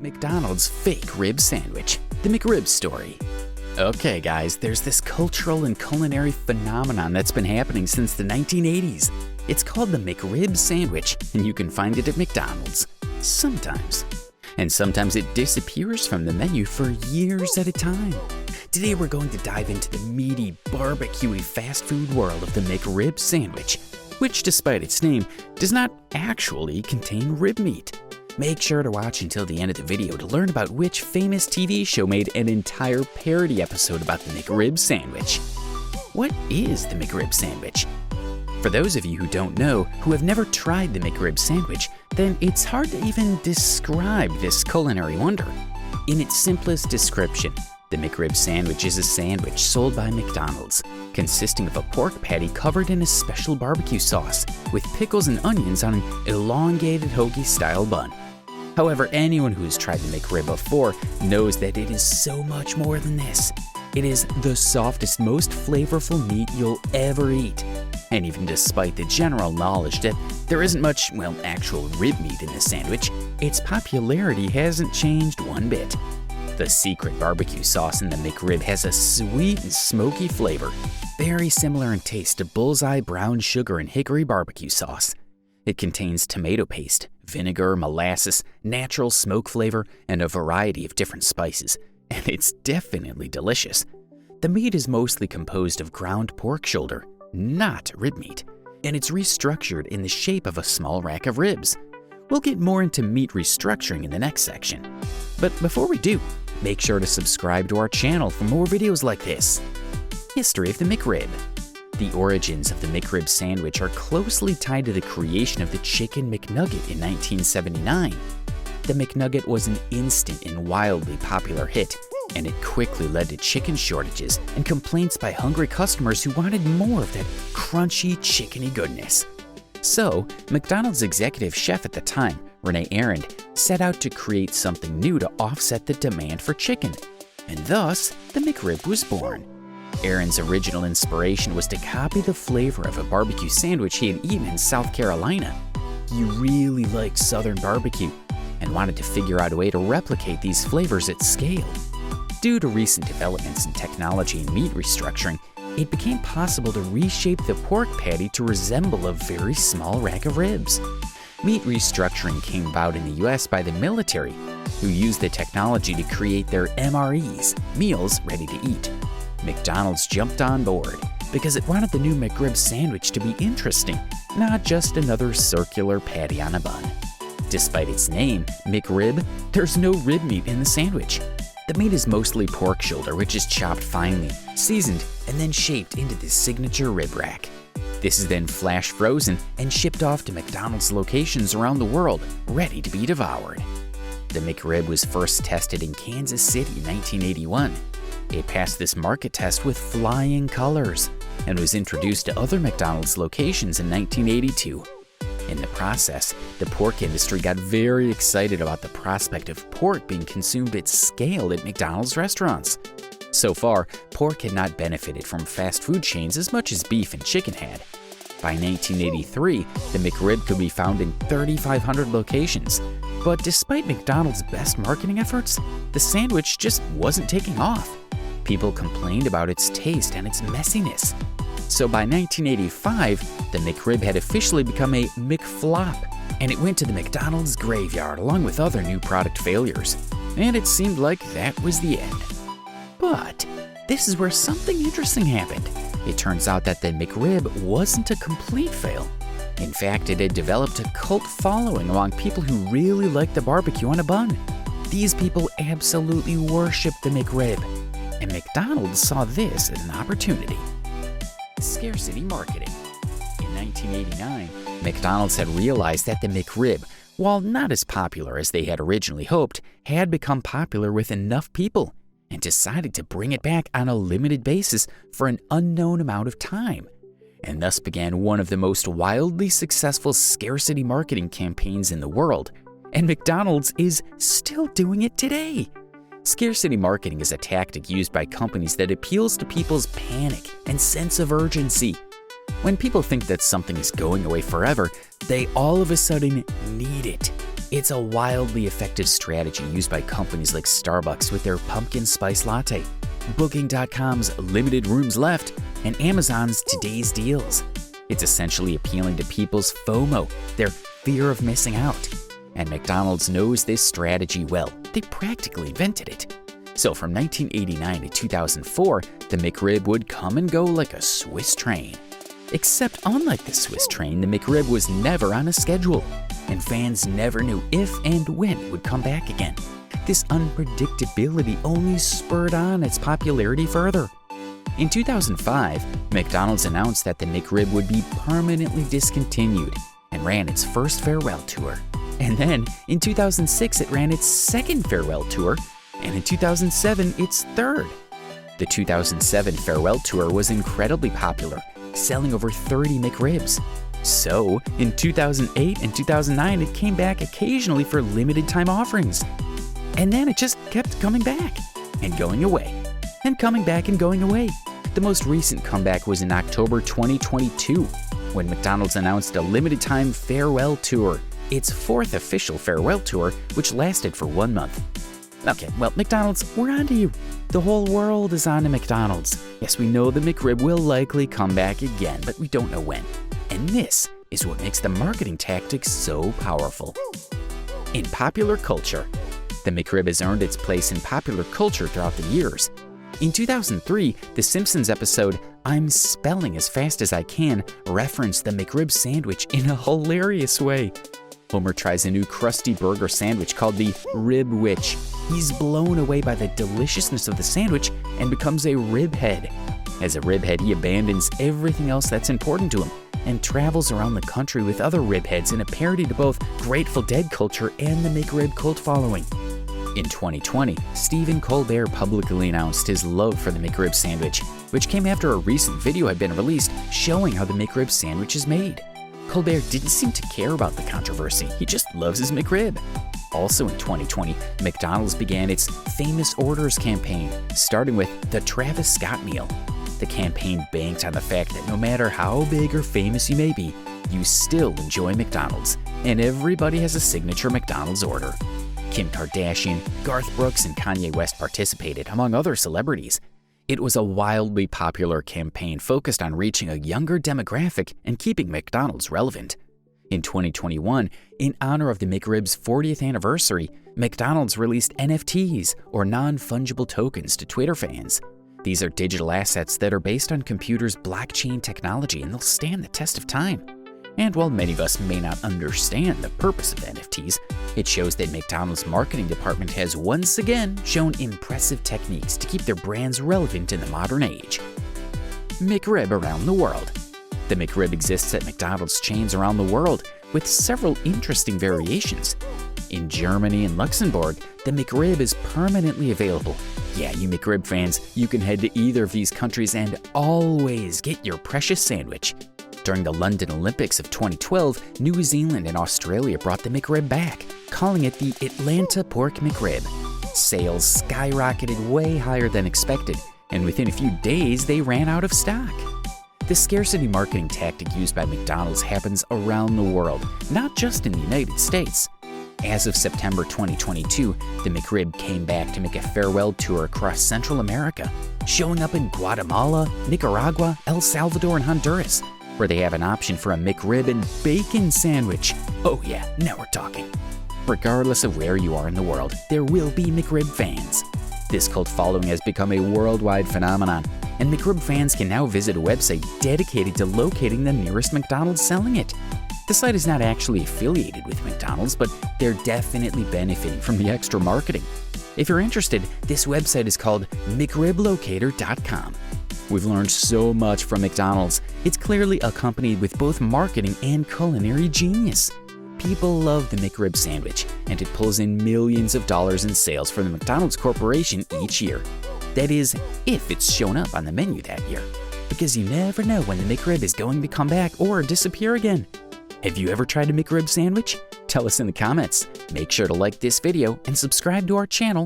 McDonald's fake rib sandwich, the McRib Story. Okay guys, there's this cultural and culinary phenomenon that's been happening since the 1980s. It's called the McRib Sandwich, and you can find it at McDonald's. Sometimes. And sometimes it disappears from the menu for years at a time. Today we're going to dive into the meaty, barbecuey fast food world of the McRib Sandwich, which despite its name, does not actually contain rib meat. Make sure to watch until the end of the video to learn about which famous TV show made an entire parody episode about the McRib Sandwich. What is the McRib Sandwich? For those of you who don't know, who have never tried the McRib Sandwich, then it's hard to even describe this culinary wonder. In its simplest description, the McRib Sandwich is a sandwich sold by McDonald's, consisting of a pork patty covered in a special barbecue sauce, with pickles and onions on an elongated hoagie-style bun. However, anyone who has tried the McRib before knows that it is so much more than this. It is the softest, most flavorful meat you'll ever eat. And even despite the general knowledge that there isn't much, actual rib meat in the sandwich, its popularity hasn't changed one bit. The secret barbecue sauce in the McRib has a sweet and smoky flavor, very similar in taste to bullseye brown sugar and hickory barbecue sauce. It contains tomato paste, vinegar, molasses, natural smoke flavor, and a variety of different spices, and it's definitely delicious. The meat is mostly composed of ground pork shoulder, not rib meat, and it's restructured in the shape of a small rack of ribs. We'll get more into meat restructuring in the next section. But before we do, make sure to subscribe to our channel for more videos like this. History of the McRib. The origins of the McRib sandwich are closely tied to the creation of the Chicken McNugget in 1979. The McNugget was an instant and wildly popular hit, and it quickly led to chicken shortages and complaints by hungry customers who wanted more of that crunchy, chickeny goodness. So, McDonald's executive chef at the time, Renee Arend, set out to create something new to offset the demand for chicken, and thus the McRib was born. Arend's original inspiration was to copy the flavor of a barbecue sandwich he had eaten in South Carolina. He really liked Southern barbecue and wanted to figure out a way to replicate these flavors at scale. Due to recent developments in technology and meat restructuring, it became possible to reshape the pork patty to resemble a very small rack of ribs. Meat restructuring came about in the US by the military, who used the technology to create their MREs, meals ready to eat. McDonald's jumped on board because it wanted the new McRib sandwich to be interesting, not just another circular patty on a bun. Despite its name, McRib, there's no rib meat in the sandwich. The meat is mostly pork shoulder, which is chopped finely, seasoned, and then shaped into the signature rib rack. This is then flash frozen and shipped off to McDonald's locations around the world, ready to be devoured. The McRib was first tested in Kansas City in 1981. It passed this market test with flying colors and was introduced to other McDonald's locations in 1982. In the process, the pork industry got very excited about the prospect of pork being consumed at scale at McDonald's restaurants. So far, pork had not benefited from fast food chains as much as beef and chicken had. By 1983, the McRib could be found in 3,500 locations. But despite McDonald's best marketing efforts, the sandwich just wasn't taking off. People complained about its taste and its messiness. So by 1985, the McRib had officially become a McFlop, and it went to the McDonald's graveyard along with other new product failures. And it seemed like that was the end. But this is where something interesting happened. It turns out that the McRib wasn't a complete fail. In fact, it had developed a cult following among people who really liked the barbecue on a bun. These people absolutely worshiped the McRib, and McDonald's saw this as an opportunity. Scarcity marketing. In 1989, McDonald's had realized that the McRib, while not as popular as they had originally hoped, had become popular with enough people, and decided to bring it back on a limited basis for an unknown amount of time, and thus began one of the most wildly successful scarcity marketing campaigns in the world, and McDonald's is still doing it today. Scarcity marketing is a tactic used by companies that appeals to people's panic and sense of urgency. When people think that something is going away forever, they all of a sudden need it. It's a wildly effective strategy used by companies like Starbucks with their pumpkin spice latte, Booking.com's limited rooms left, and Amazon's today's deals. It's essentially appealing to people's FOMO, their fear of missing out. And McDonald's knows this strategy well. They practically invented it. So from 1989 to 2004, the McRib would come and go like a Swiss train. Except unlike the Swiss train, the McRib was never on a schedule, and fans never knew if and when it would come back again. This unpredictability only spurred on its popularity further. In 2005, McDonald's announced that the McRib would be permanently discontinued and ran its first farewell tour. And then, in 2006, it ran its second farewell tour, and in 2007, its third. The 2007 farewell tour was incredibly popular, selling over 30 McRibs. So, in 2008 and 2009, it came back occasionally for limited time offerings. And then it just kept coming back and going away, and coming back and going away. The most recent comeback was in October 2022, when McDonald's announced a limited time farewell tour, its fourth official farewell tour, which lasted for 1 month. Okay, well, McDonald's, we're on to you. The whole world is on to McDonald's. Yes, we know the McRib will likely come back again, but we don't know when. And this is what makes the marketing tactics so powerful. In popular culture, the McRib has earned its place in popular culture throughout the years. In 2003, The Simpsons episode, "I'm Spelling as Fast as I Can," referenced the McRib sandwich in a hilarious way. Homer tries a new crusty burger sandwich called the Rib Witch. He's blown away by the deliciousness of the sandwich and becomes a rib head. As a rib head, he abandons everything else that's important to him and travels around the country with other rib heads in a parody to both Grateful Dead culture and the McRib cult following. In 2020, Stephen Colbert publicly announced his love for the McRib sandwich, which came after a recent video had been released showing how the McRib sandwich is made. Colbert didn't seem to care about the controversy, he just loves his McRib. Also in 2020, McDonald's began its Famous Orders campaign, starting with the Travis Scott meal. The campaign banked on the fact that no matter how big or famous you may be, you still enjoy McDonald's, and everybody has a signature McDonald's order. Kim Kardashian, Garth Brooks, and Kanye West participated, among other celebrities. It was a wildly popular campaign focused on reaching a younger demographic and keeping McDonald's relevant. In 2021, in honor of the McRib's 40th anniversary, McDonald's released NFTs, or non-fungible tokens, to Twitter fans. These are digital assets that are based on computers' blockchain technology, and they'll stand the test of time. And while many of us may not understand the purpose of NFTs, it shows that McDonald's marketing department has once again shown impressive techniques to keep their brands relevant in the modern age. McRib around the world. The McRib exists at McDonald's chains around the world, with several interesting variations. In Germany and Luxembourg, the McRib is permanently available. Yeah, you McRib fans, you can head to either of these countries and always get your precious sandwich. During the London Olympics of 2012, New Zealand and Australia brought the McRib back, calling it the Atlanta Pork McRib. Sales skyrocketed way higher than expected, and within a few days they ran out of stock. The scarcity marketing tactic used by McDonald's happens around the world, not just in the United States. As of September 2022, the McRib came back to make a farewell tour across Central America, showing up in Guatemala, Nicaragua, El Salvador, and Honduras, where they have an option for a McRib and bacon sandwich. Oh yeah, now we're talking. Regardless of where you are in the world, there will be McRib fans. This cult following has become a worldwide phenomenon, and McRib fans can now visit a website dedicated to locating the nearest McDonald's selling it. The site is not actually affiliated with McDonald's, but they're definitely benefiting from the extra marketing. If you're interested, this website is called mcriblocator.com. We've learned so much from McDonald's. It's clearly accompanied with both marketing and culinary genius. People love the McRib sandwich, and it pulls in millions of dollars in sales for the McDonald's Corporation each year. That is, if it's shown up on the menu that year. Because you never know when the McRib is going to come back or disappear again. Have you ever tried a McRib sandwich? Tell us in the comments. Make sure to like this video and subscribe to our channel